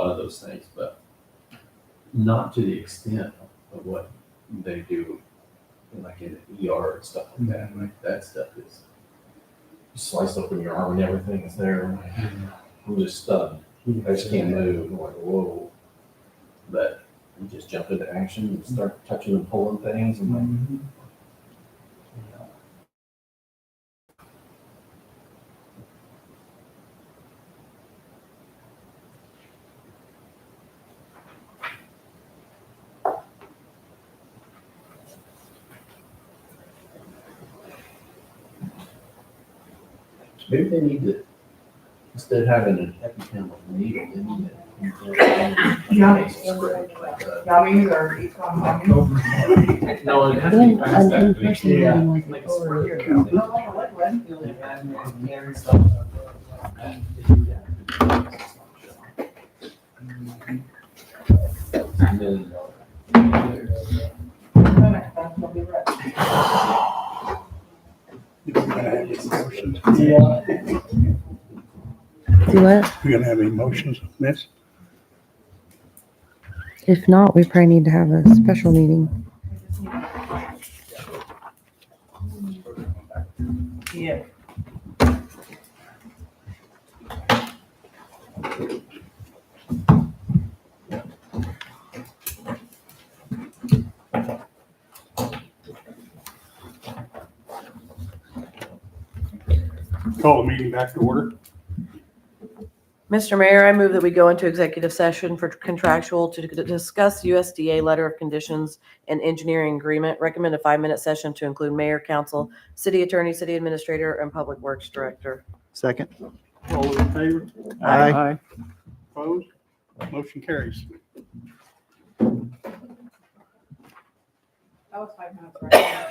lot of those things, but not to the extent of what they do, like in the ER and stuff like that. Like that stuff is you slice open your arm and everything is there. I'm just stunned. I just can't move. I'm like, whoa. But you just jump into action and start touching and pulling things and like, maybe they need to, instead of having an EpiPen needle, they need to. Yummies or eat some yummies. No, it has to Well, be fast. an in-person meeting was Like a before. Do what? We're gonna have any motions on this? If not, we probably need to have a special meeting. Yeah. Call the meeting back to order. Mr. Mayor, I move that we go into executive session for contractual to discuss USDA letter of conditions and engineering agreement. Recommend a 5-minute session to include mayor, council, city attorney, city administrator, and public works director. Second. All those in favor? Aye. Opposed? Motion carries. That was 5 minutes, right?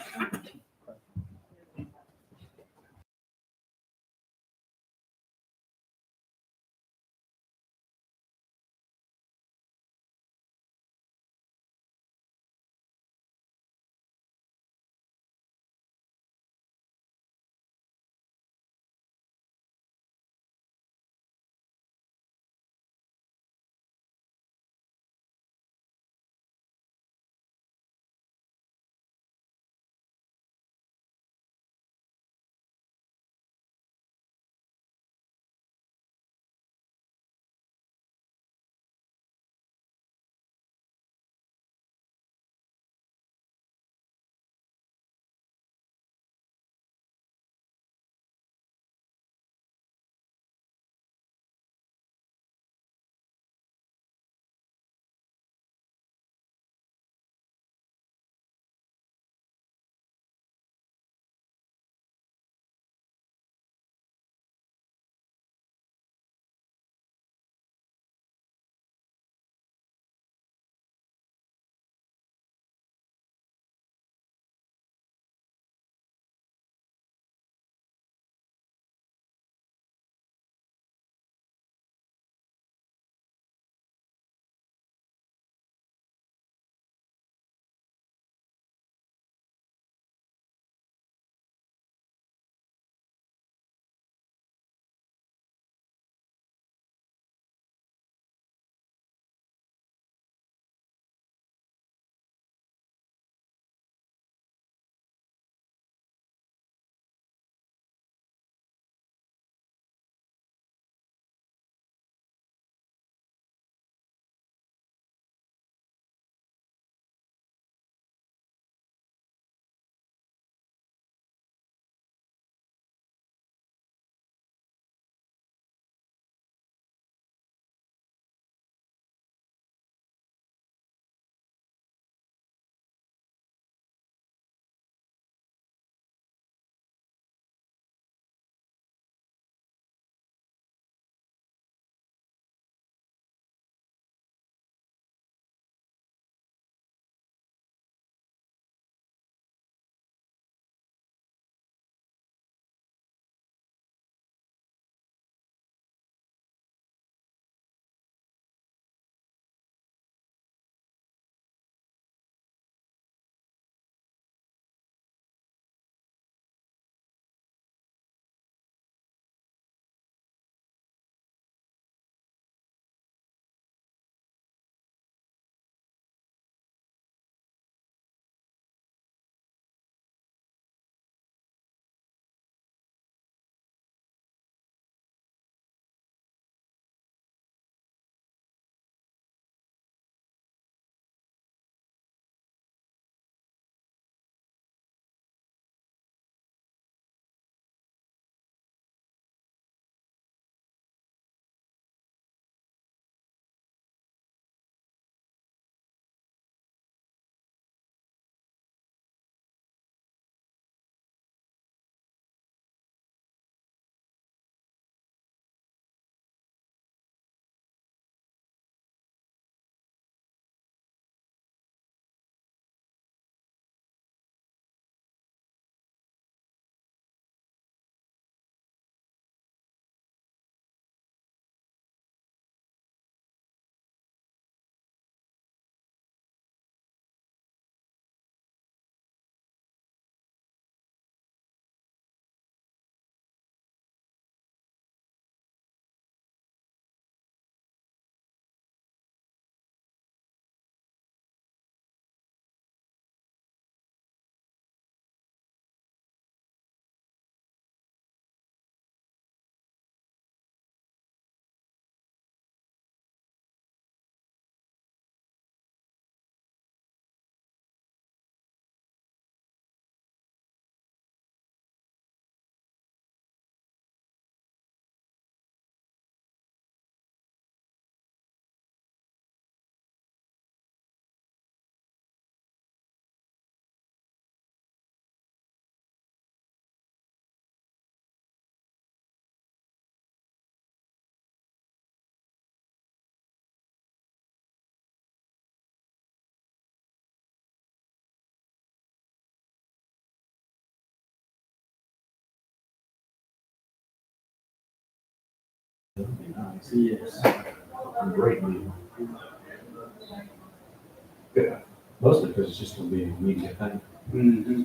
nice. Yes. Great meeting. Yeah, mostly because it's just gonna be an immediate thing. Mm-hmm.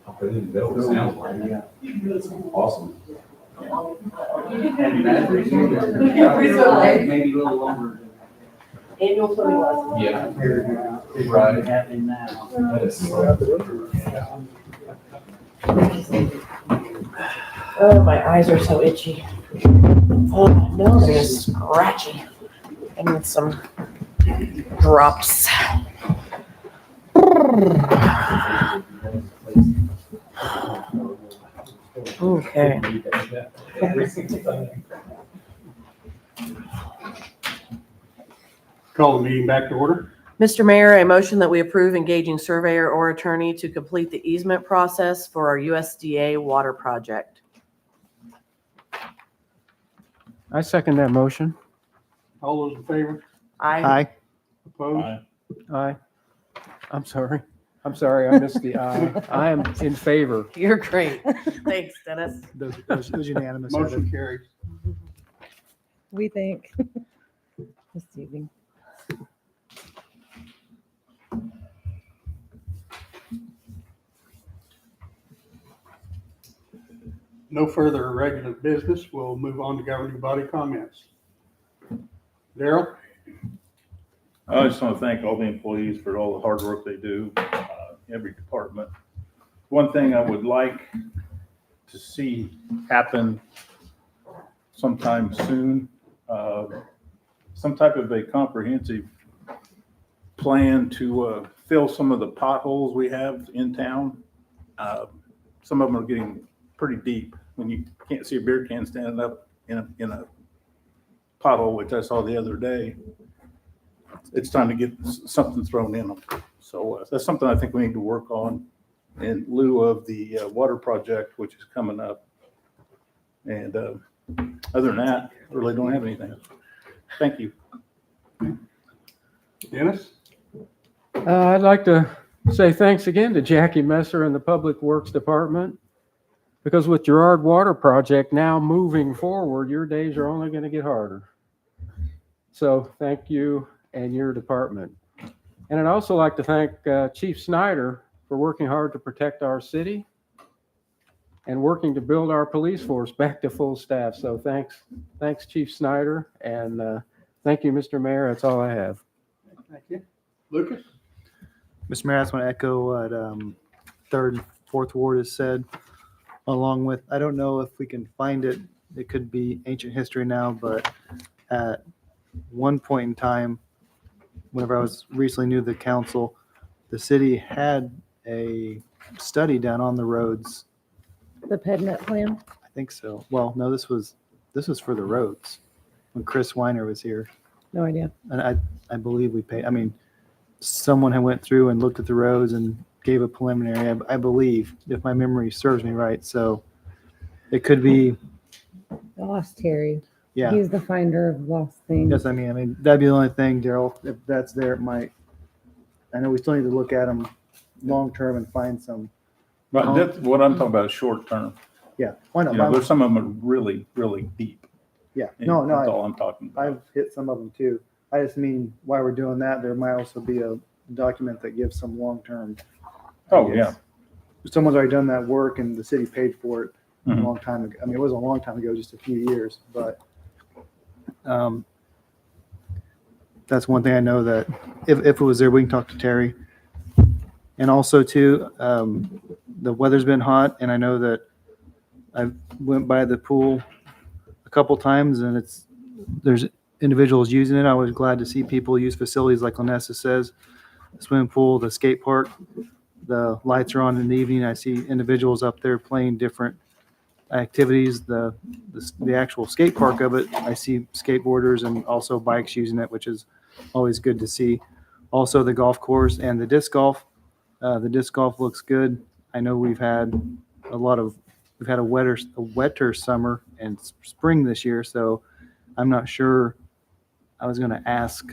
I'll put it in the bill, it sounds like it. It's awesome. Maybe a little longer. Annual swimming lesson. Yeah. Right. Happening now. That is. Oh, my eyes are so itchy. Oh, my nose is scratchy. I need some drops. Okay. Call the meeting back to order. Mr. Mayor, I motion that we approve engaging surveyor or attorney to complete the easement process for our USDA water project. I second that motion. All those in favor? I Opposed? Aye. I'm sorry. I missed the aye. I am in favor. You're great. Thanks, Dennis. Those unanimous. Motion carries. We think. Deceiving. No further regular business. We'll move on to governing body comments. Daryl? I just want to thank all the employees for all the hard work they do, every department. One thing I would like to see happen sometime soon, some type of a comprehensive plan to fill some of the potholes we have in town. Some of them are getting pretty deep when you can't see a beer can standing up in a pothole, which I saw the other day. It's time to get something thrown in them. So that's something I think we need to work on in lieu of the water project, which is coming up. And other than that, I really don't have anything. Thank you. Dennis? I'd like to say thanks again to Jackie Messer and the Public Works Department, because with Girard Water Project now moving forward, your days are only going to get harder. So thank you and your department. And I'd also like to thank Chief Snyder for working hard to protect our city and working to build our police force back to full staff. So thanks Chief Snyder, and thank you, Mr. Mayor. That's all I have. Thank you. Lucas? Mr. Mayor, I just want to echo what 3rd and 4th Ward has said, along with, I don't know if we can find it. It could be ancient history now, but at one point in time, whenever I was recently new to the council, the city had a study done on the roads. The PedNet plan? I think so. Well, no, this was for the roads when Chris Weiner was here. No idea. And I believe we paid, I mean, someone had went through and looked at the roads and gave a preliminary, I believe, if my memory serves me right. So it could be, Lost Terry. yeah. He's the finder of lost things. Yes, I mean, that'd be the only thing, Daryl, if that's there, it might, I know we still need to look at them long-term and find some, But that's what I'm talking about is short term. yeah. Why You know, not? there's some of them are really, really deep. Yeah, And no, That's no, all I'm talking about. I've hit some of them too. I just mean, while we're doing that, there might also be a document that gives some long-term. Oh, ideas. Someone's already done that work and the city paid for it a Mhm. long time ago. I mean, it wasn't a long time ago, just a few years, but that's one thing I know that if it was there, we can talk to Terry. And also too, the weather's been hot and I know that I went by the pool a couple times and there's individuals using it. I was glad to see people use facilities like Lanessa says, the swimming pool, the skate park. The lights are on in the evening. I see individuals up there playing different activities. The actual skate park of it, I see skateboarders and also bikes using it, which is always good to see. Also the golf course and the disc golf. The disc golf looks good. I know we've had a wetter summer and spring this year, so I'm not sure. I was going to ask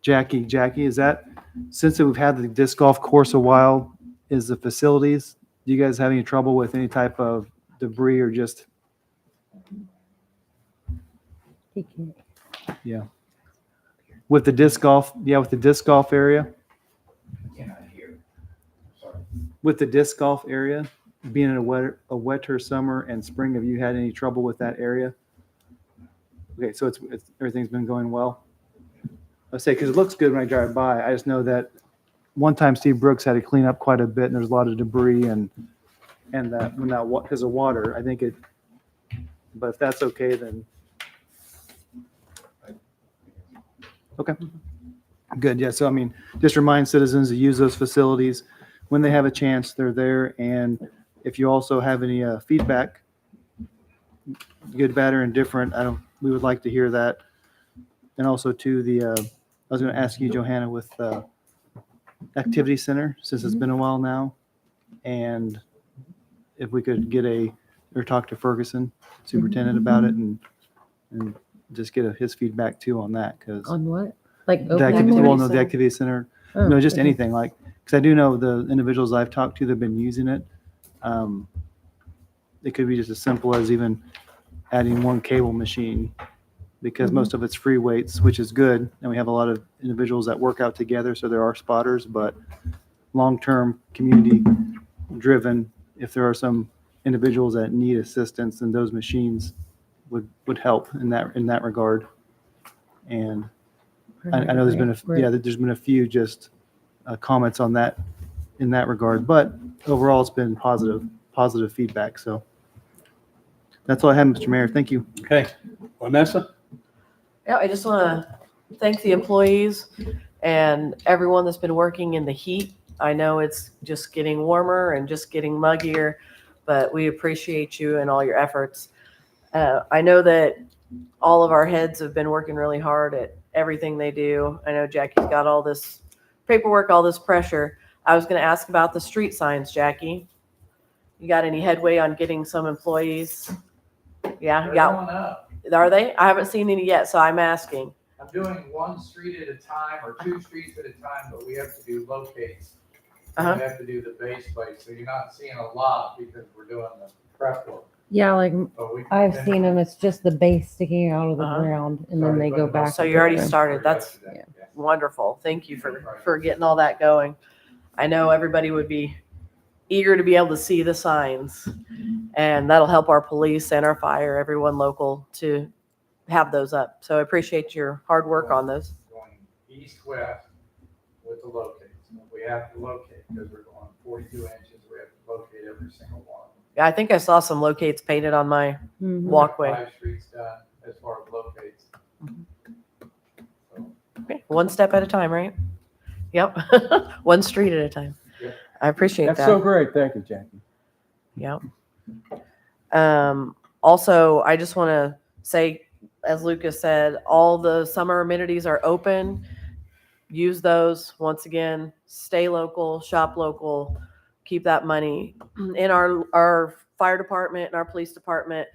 Jackie, is that, since we've had the disc golf course a while, is the facilities, do you guys have any trouble with any type of debris or just? With the disc golf, with the disc golf area, Cannot hear. Sorry. with the disc golf area, being in a wetter summer and spring, have you had any trouble with that area? Okay, so it's everything's been going well. I say, because it looks good when I drive by. I just know that one time Steve Brooks had to clean up quite a bit, and there's a lot of debris and that when that because of water, I think it. But if that's okay, then okay, good. Yeah. So I mean, just remind citizens to use those facilities when they have a chance. They're there, and if you also have any feedback, good, bad, or indifferent, we would like to hear that. And also to I was going to ask you, Johanna, with Activity Center, since it's been a while now, and if we could get or talk to Ferguson, superintendent, about it, and just get his feedback too on that, because On what? Like the open activity, activities? the Activity Center, Oh, no, just okay. anything because I do know the individuals I've talked to that have been using it. It could be just as simple as even adding one cable machine, because most of it's free weights, which is good. And we have a lot of individuals that work out together, so there are spotters, but long-term community driven, if there are some individuals that need assistance, then those machines would help in that regard. And I know there's been there's been a few just comments on that in that regard, but overall it's been positive feedback. So that's all I have, Mr. Mayor. Thank you. Okay. Vanessa? Yeah, I just want to thank the employees and everyone that's been working in the heat. I know it's just getting warmer and just getting muggier, but we appreciate you and all your efforts. I know that all of our heads have been working really hard at everything they do. I know Jackie's got all this paperwork, all this pressure. I was going to ask about the street signs, Jackie. You got any headway on getting some employees? Yeah, They're yeah. going up. Are they? I haven't seen any yet, so I'm asking. I'm doing one street at a time or two streets at a time, but we have to do locates. Uh-huh. We have to do the base plate, so you're not seeing a lot because we're doing the prep work. Yeah, like But we- I've seen them. It's just the base sticking out of the Uh-huh. ground, and then they go back. So and you already put them. started. That's Yeah. wonderful. Thank you for getting all that going. I know everybody would be eager to be able to see the signs, and that'll help our police and our fire, everyone local, to have those up. So I appreciate your hard work on those. Going east-west with the locates. We have to locate because we're going 42 inches. We have to locate every single one. Yeah, I think I saw some locates painted on my Mhm. walkway. 5 streets done as far as locates. So, Okay, one step at a time, right? Yep. One street at a time. Yep. I appreciate That's that. so great. Thank you, Jackie. Yep. Also, I just want to say, as Lucas said, all the summer amenities are open. Use those. Once again, stay local, shop local, keep that money. In our fire department and our police department,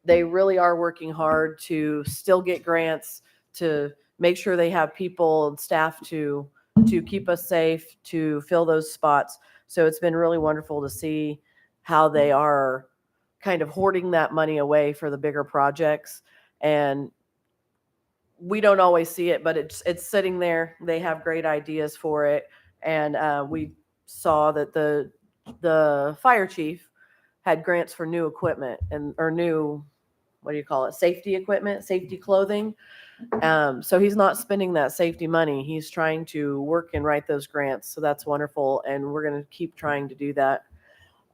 they really are working hard to still get grants, to make sure they have people and staff to keep us safe, to fill those spots. So it's been really wonderful to see how they are kind of hoarding that money away for the bigger projects. And we don't always see it, but it's sitting there. They have great ideas for it. And we saw that the fire chief had grants for new equipment or new, what do you call it? Safety equipment, safety clothing. So he's not spending that safety money. He's trying to work and write those grants. So that's wonderful. And we're going to keep trying to do that.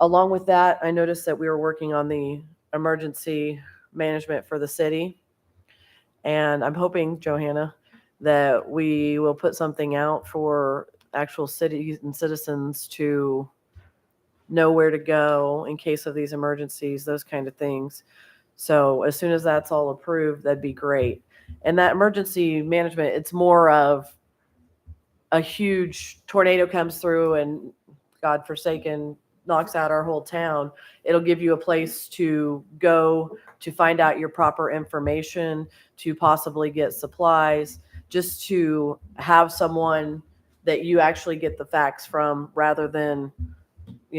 Along with that, I noticed that we were working on the emergency management for the city. And I'm hoping, Johanna, that we will put something out for actual cities and citizens to know where to go in case of these emergencies, those kind of things. So as soon as that's all approved, that'd be great. And that emergency management, it's more of a huge tornado comes through and God forsaken knocks out our whole town. It'll give you a place to go to find out your proper information, to possibly get supplies, just to have someone that you actually get the facts from rather than,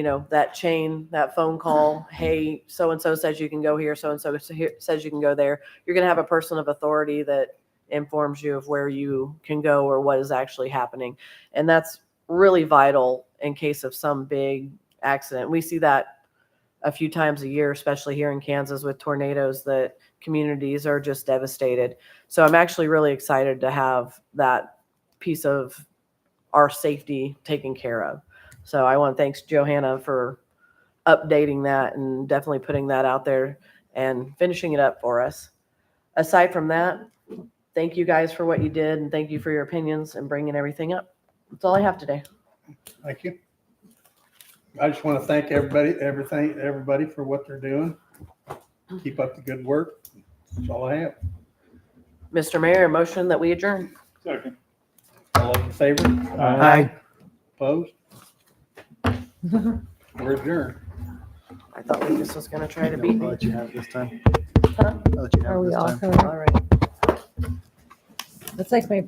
that chain, that phone call, hey, so-and-so says you can go here, so-and-so says you can go there. You're going to have a person of authority that informs you of where you can go or what is actually happening. And that's really vital in case of some big accident. We see that a few times a year, especially here in Kansas with tornadoes, that communities are just devastated. So I'm actually really excited to have that piece of our safety taken care of. So I want to thank Johanna for updating that and definitely putting that out there and finishing it up for us. Aside from that, thank you guys for what you did, and thank you for your opinions and bringing everything up. That's all I have today. Thank you. I just want to thank everybody for what they're doing. Keep up the good work. That's all I have. Mr. Mayor, a motion that we adjourn. Second. All those in favor? Aye. Opposed? We're adjourned. I thought Lucas was going to try to No, beat I'll me. let you have it this time. Huh? I'll let you have Are it we this off? time. All right. That's like my